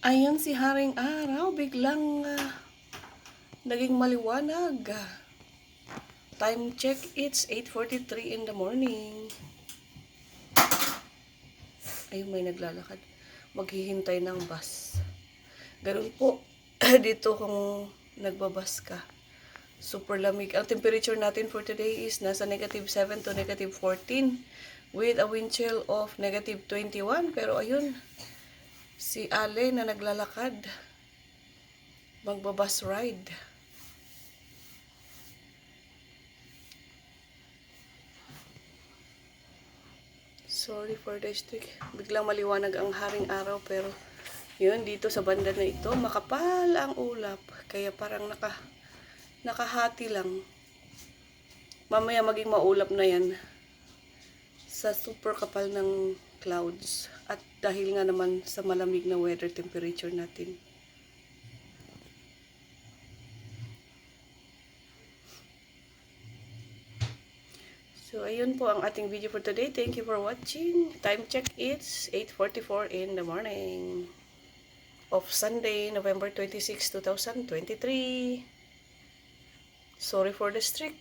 Ayan si Haring Araw, biglang naging maliwanag. Time check, it's 8:43 in the morning. Ayun, may naglalakad. Maghihintay ng bus. Ganun po, dito kung nagbabas ka. Super lamig. Ang temperature natin for today is nasa -7 to -14 with a wind chill of -21. Pero ayun, si Ale na naglalakad. Magbabus ride. Sorry for the streak. Biglang maliwanag ang haring araw pero yun dito sa banda na ito makapal ang ulap kaya parang nakahati lang. Mamaya maging maulap na yan sa super kapal ng clouds at dahil nga naman sa malamig na weather temperature natin. So, ayun po ang ating video for today. Thank you for watching. Time check, it's 8:44 in the morning of Sunday, November 26, 2023. Sorry for the streak.